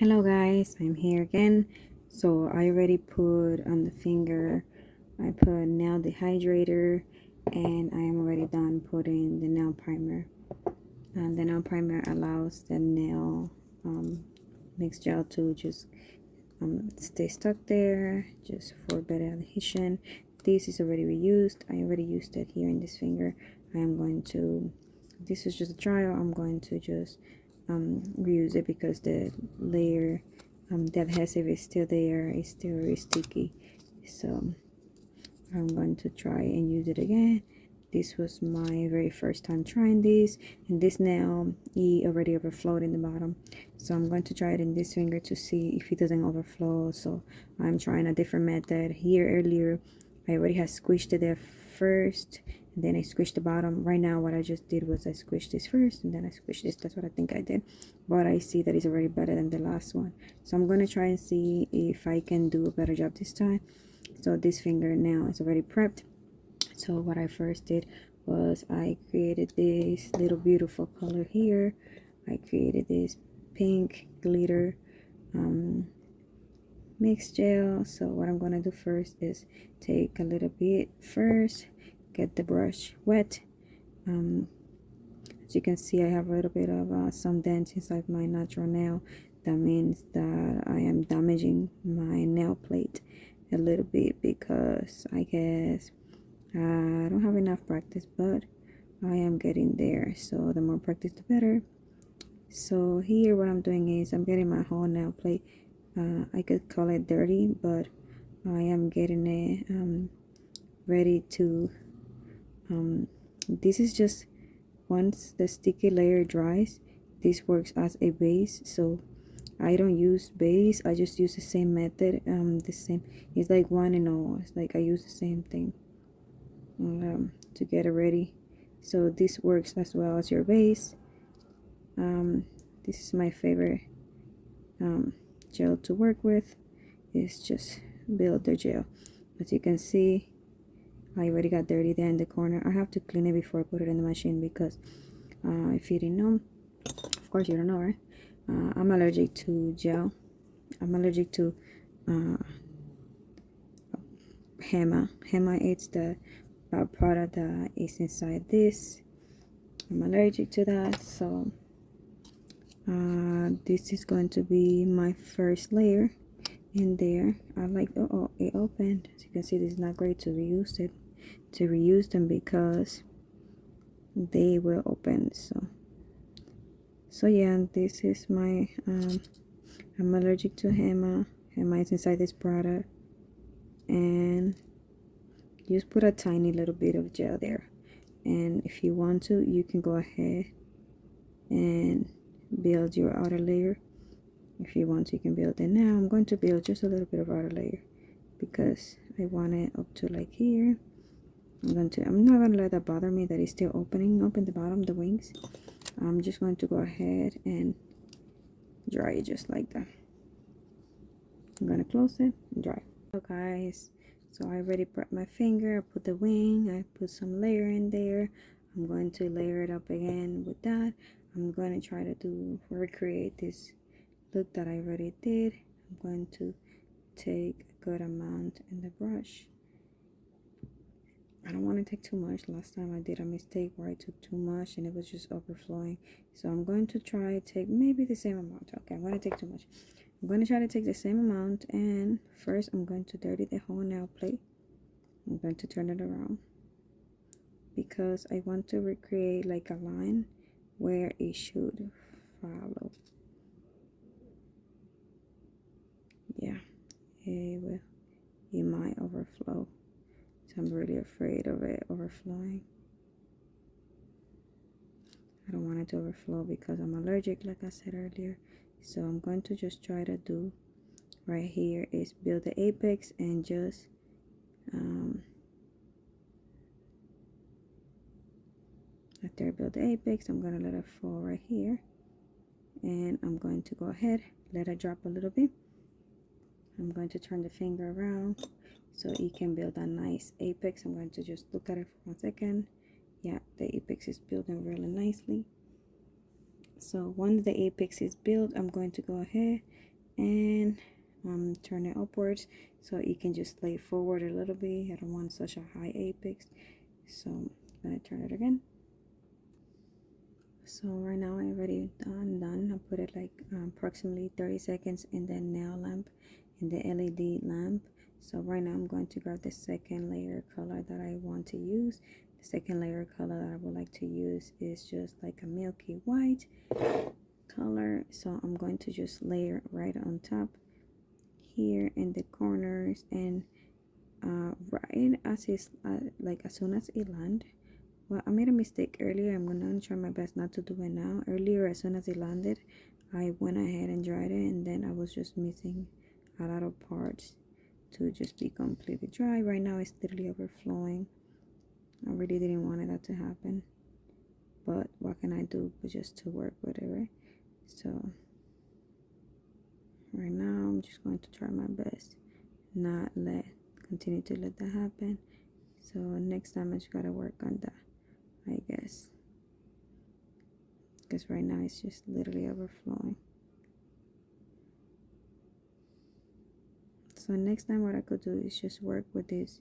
Hello guys, I'm here again. So I already put on the finger, I put nail dehydrator, and I am already done putting the nail primer. And the nail primer allows the nail mixed gel to just stay stuck there, just for better adhesion. This is already reused. I already used it here in this finger. I am going to, this is just a trial, I'm going to just reuse it because the layer, the adhesive is still there, it's still very sticky. So I'm going to try and use it again. This was my very first time trying this, and this nail it already overflowed in the bottom, so I'm going to try it in this finger to see if it doesn't overflow. So I'm trying a different method. Here earlier I already had squished it there first, and then I squished the bottom. Right now what I just did was I squished this first and then I squished this. That's what I think I did, but I see that it's already better than the last one, so I'm going to try and see if I can do a better job this time. So this finger now is already prepped. So what I first did was I created this little beautiful color here. I created this pink glitter mixed gel. So what I'm gonna do first is take a little bit first, get the brush wet. As you can see, I have a little bit of some dents inside my natural nail. That means that I am damaging my nail plate a little bit because I guess I don't have enough practice, but I am getting there. So the more practice, the better. So here what I'm doing is I'm getting my whole nail plate. I could call it dirty, but I am getting it ready to. This is just once the sticky layer dries, this works as a base. So I don't use base. I just use the same method. The same. It's like one and all. It's like I use the same thing. To get it ready. So this works as well as your base. This is my favorite gel to work with. It's just buildergel. As you can see, I already got dirty there in the corner. I have to clean it before I put it in the machine because if you didn't know, of course you don't know, right? I'm allergic to gel. I'm allergic to Hema. Hema is the product that is inside this. I'm allergic to that, so this is going to be my first layer in there. I like, oh, it opened. As you can see, this is not great to reuse them because they will open. So yeah, this is my I'm allergic to Hema. Hema is inside this product, and just put a tiny little bit of gel there, and if you want to, you can go ahead and build your outer layer. If you want to, you can build it now. I'm going to build just a little bit of outer layer because I want it up to like here. I'm not gonna let that bother me that it's still opening up in the bottom, the wings. I'm just going to go ahead and dry it just like that. I'm gonna close it and dry. So guys, so I already prepped my finger. I put the wing, I put some layer in there. I'm going to layer it up again with that. I'm going to try to recreate this look that I already did. I'm going to take a good amount in the brush. I don't want to take too much. Last time I did a mistake where I took too much and it was just overflowing. So I'm going to try to take maybe the same amount. Okay, I'm going to take too much. I'm going to try to take the same amount, and first I'm going to dirty the whole nail plate. I'm going to turn it around because I want to recreate like a line where it should follow. Yeah, it might overflow. So I'm really afraid of it overflowing. I don't want it to overflow because I'm allergic, like I said earlier. So I'm going to just try to do right here is build the apex and just after I build the apex, I'm going to let it fall right here, and I'm going to go ahead, let it drop a little bit. I'm going to turn the finger around so it can build a nice apex. I'm going to just look at it for 1 second. Yeah, the apex is building really nicely. So once the apex is built, I'm going to go ahead and turn it upwards so it can just lay forward a little bit. I don't want such a high apex, so I'm gonna turn it again. So right now I already done. I put it like approximately 30 seconds in the nail lamp, in the LED lamp. So right now I'm going to grab the second layer color that I want to use. The second layer color that I would like to use is just like a milky white color. So I'm going to just layer right on top here in the corners, and right as it's like as soon as it lands. Well, I made a mistake earlier. I'm gonna try my best not to do it now. Earlier, as soon as it landed, I went ahead and dried it, and then I was just missing a lot of parts to just be completely dry. Right now, it's literally overflowing. I really didn't want that to happen, but what can I do but just to work with it, right? So right now, I'm just going to try my best, not continue to let that happen. So next time, I just gotta work on that, I guess, because right now it's just literally overflowing. So next time what I could do is just work with this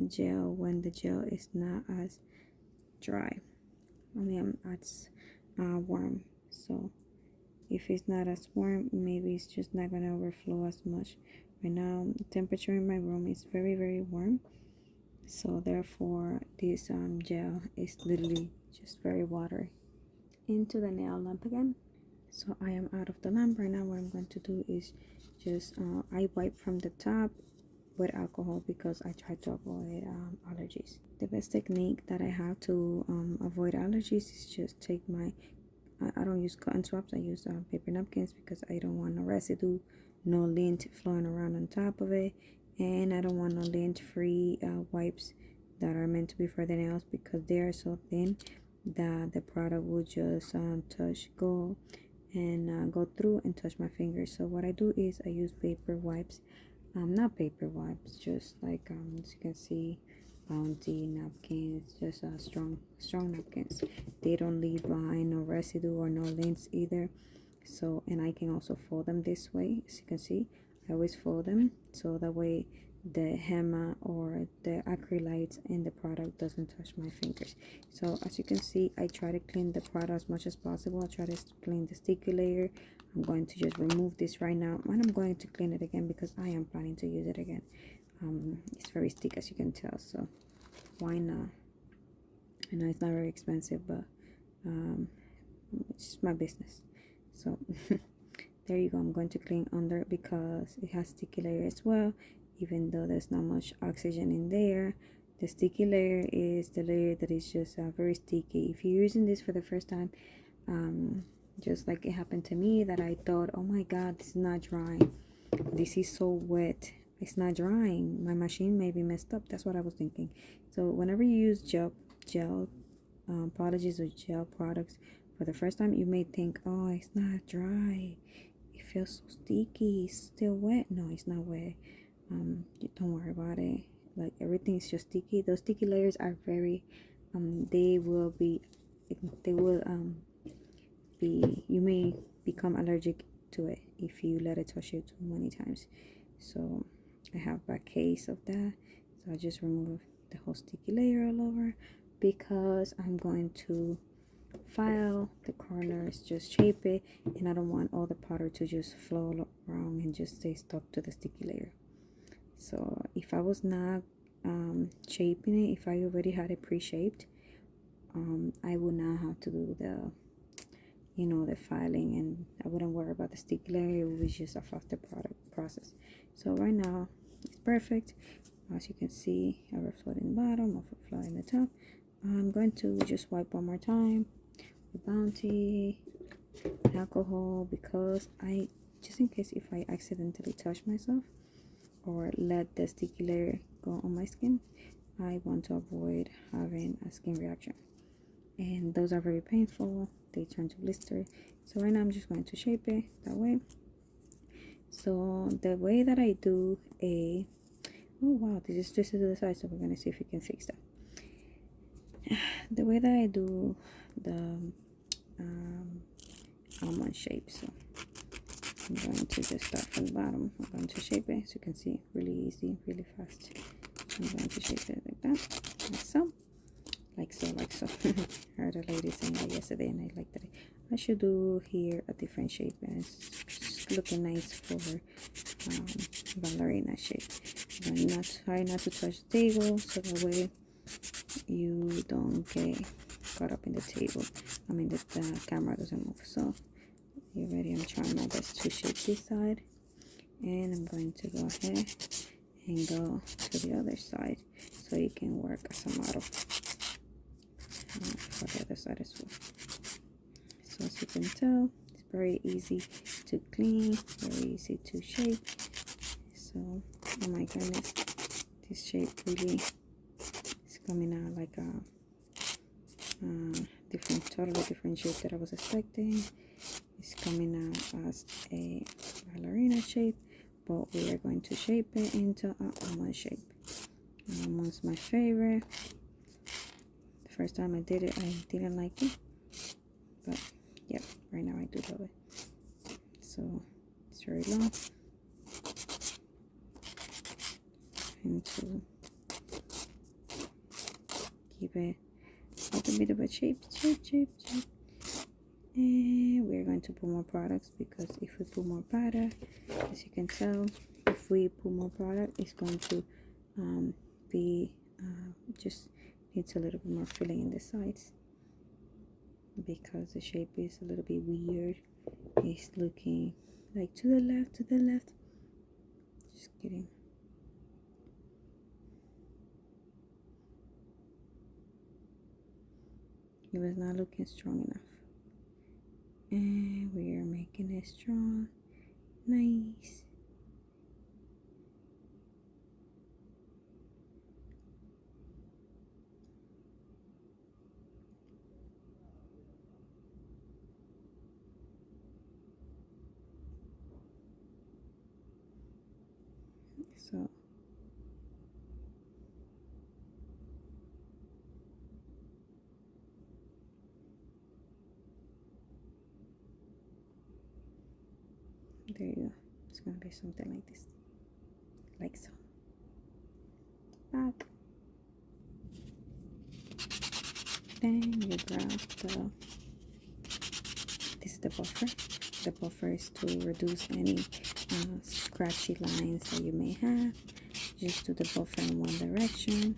gel when the gel is not as dry, only as warm. So if it's not as warm, maybe it's just not gonna overflow as much. Right now the temperature in my room is very warm, so therefore this gel is literally just very watery. Into the nail lamp again. So I am out of the lamp right now. What I'm going to do is just I wipe from the top with alcohol because I try to avoid allergies. The best technique that I have to avoid allergies is just take my I don't use cotton swabs. I use paper napkins because I don't want no residue, no lint flowing around on top of it, and I don't want no lint free wipes that are meant to be for the nails because they are so thin that the product will just go through and touch my fingers. So what I do is I use paper wipes, not paper wipes, just like as you can see, Bounty napkins, just strong napkins. They don't leave behind no residue or no lints either. So, and I can also fold them this way. As you can see, I always fold them so that way the henna or the acrylites in the product doesn't touch my fingers. So as you can see, I try to clean the product as much as possible. I try to clean the sticky layer. I'm going to just remove this right now, and I'm going to clean it again because I am planning to use it again. It's very sticky, as you can tell, so why not? I know it's not very expensive, but it's my business. So there you go. I'm going to clean under it because it has sticky layer as well, even though there's not much oxygen in there. The sticky layer is the layer that is just very sticky. If you're using this for the first time, just like it happened to me, that I thought, oh my god, this is not drying, this is so wet, it's not drying, my machine may be messed up. That's what I was thinking. So whenever you use gel polishes or gel products for the first time, you may think, oh, it's not dry, it feels so sticky, it's still wet. No, it's not wet. Don't worry about it. Like, everything is just sticky. Those sticky layers are very they will you may become allergic to it if you let it touch you too many times. So I have a case of that, so I just remove the whole sticky layer all over because I'm going to file the corners, just shape it, and I don't want all the powder to just flow around and just stay stuck to the sticky layer. So if I was not shaping it, if I already had it pre-shaped, I would not have to do the the filing, and I wouldn't worry about the sticky layer. It would be just a faster process. So right now it's perfect. As you can see, overflow in the bottom, overflow in the top. I'm going to just wipe one more time with Bounty alcohol because just in case if I accidentally touch myself or let the sticky layer go on my skin, I want to avoid having a skin reaction, and those are very painful. They turn to blister. So right now I'm just going to shape it that way. So the way that I do oh wow, this is twisted to the side, so we're gonna see if we can fix that. The way that I do the almond shape, so I'm going to just start from the bottom. I'm going to shape it, so you can see really easy, really fast. I'm going to shape it like that, like so, like so, like so. I heard a lady saying that yesterday, and I liked it. I should do here a different shape, and it's looking nice for ballerina shape. But not try not to touch the table, so that way you don't get caught up in the table. I mean, the camera doesn't move. So you ready? I'm trying my best to shape this side, and I'm going to go ahead and go to the other side so you can work as a model for the other side as well. So as you can tell, it's very easy to clean, very easy to shape. So oh my goodness, this shape really is coming out like a totally different shape that I was expecting. It's coming out as a ballerina shape, but we are going to shape it into an almond shape. Almond's my favorite. The first time I did it, I didn't like it, but yeah, right now I do love it. So it's very long, and to keep it a little bit of a shape. And we're going to put more products, because if we put more product, as you can tell, if we put more product, it's going to be just needs a little bit more filling in the sides, because the shape is a little bit weird. It's looking like to the left. Just kidding. It was not looking strong enough, and we are making it strong, nice. So there you go. It's gonna be something like this, like so. Back. Then you grab this is the buffer. The buffer is to reduce any scratchy lines that you may have. Just do the buffer in one direction.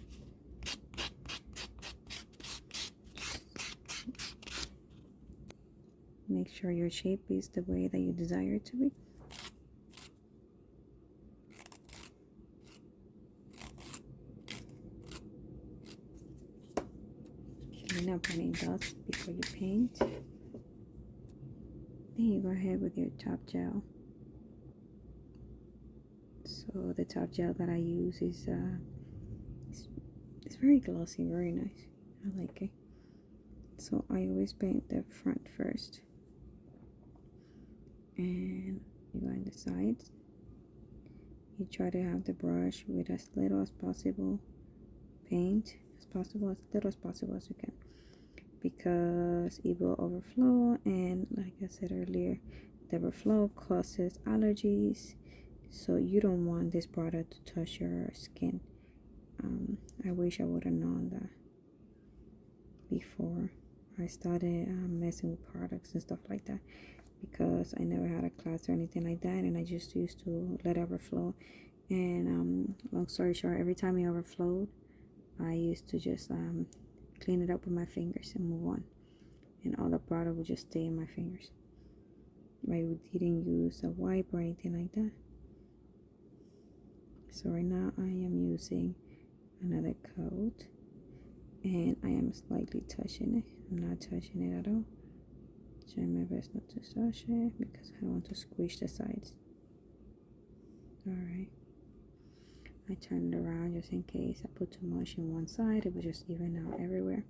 Make sure your shape is the way that you desire it to be. Clean up any dust before you paint. Then you go ahead with your top gel. So the top gel that I use is it's very glossy, very nice. I like it. So I always paint the front first, and you go on the sides. You try to have the brush with as little as possible paint as possible, as little as possible as you can, because it will overflow, and like I said earlier, the overflow causes allergies, so you don't want this product to touch your skin. I wish I would have known that before I started messing with products and stuff like that, because I never had a class or anything like that, and I just used to let it overflow. And long story short, every time it overflowed, I used to just clean it up with my fingers and move on, and all the product would just stay in my fingers. I didn't use a wipe or anything like that. So right now I am using another coat, and I am slightly touching it. I'm not touching it at all. Trying my best not to touch it, because I don't want to squish the sides. Alright, I turn it around just in case I put too much in one side, it will just even out everywhere.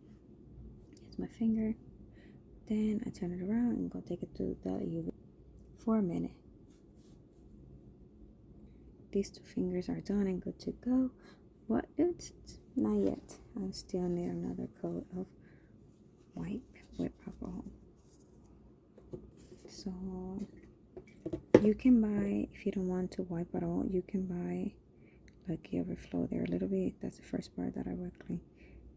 It's my finger. Then I turn it around and go take it to the UV for a minute. These two fingers are done and good to go, but it's not yet. I still need another coat of wipe with alcohol. So You can buy, if you don't want to wipe at all, you can buy like the overflow there a little bit. That's the first part that I will clean.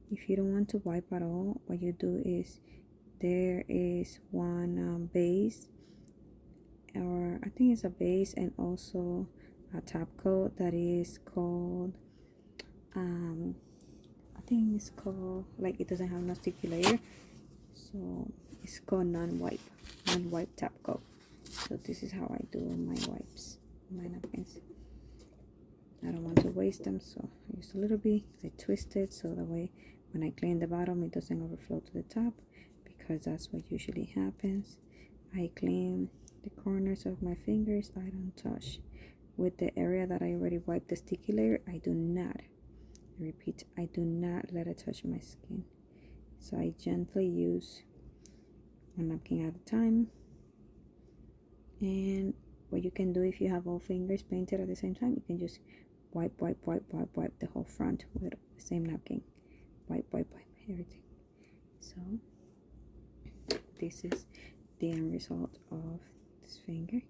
If you don't want to wipe at all, what you do is there is one base, or I think it's a base and also a top coat that is called I think it's called, like, it doesn't have no sticky layer, so it's called non-wipe top coat. So this is how I do my wipes, my napkins. I don't want to waste them, so I use a little bit. I twist it so that way when I clean the bottom it doesn't overflow to the top, because that's what usually happens. I clean the corners of my fingers. I don't touch with the area that I already wiped the sticky layer. I do not, I repeat, I do not let it touch my skin. So I gently use one napkin at a time. And what you can do, if you have all fingers painted at the same time, you can just wipe the whole front with the same napkin. Wipe everything. So this is the end result of this finger.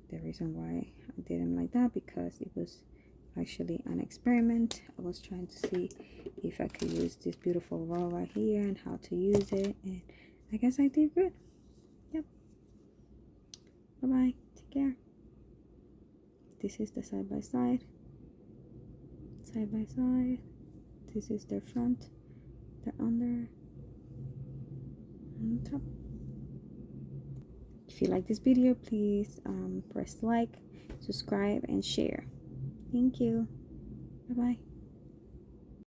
The reason why I did them like that, because it was actually an experiment. I was trying to see if I could use this beautiful roll right here and how to use it, and I guess I did good. Yep. Bye bye. Take care. This is the side by side. This is their front, the under, and the top. If you like this video, please press like, subscribe, and share. Thank you. Bye bye.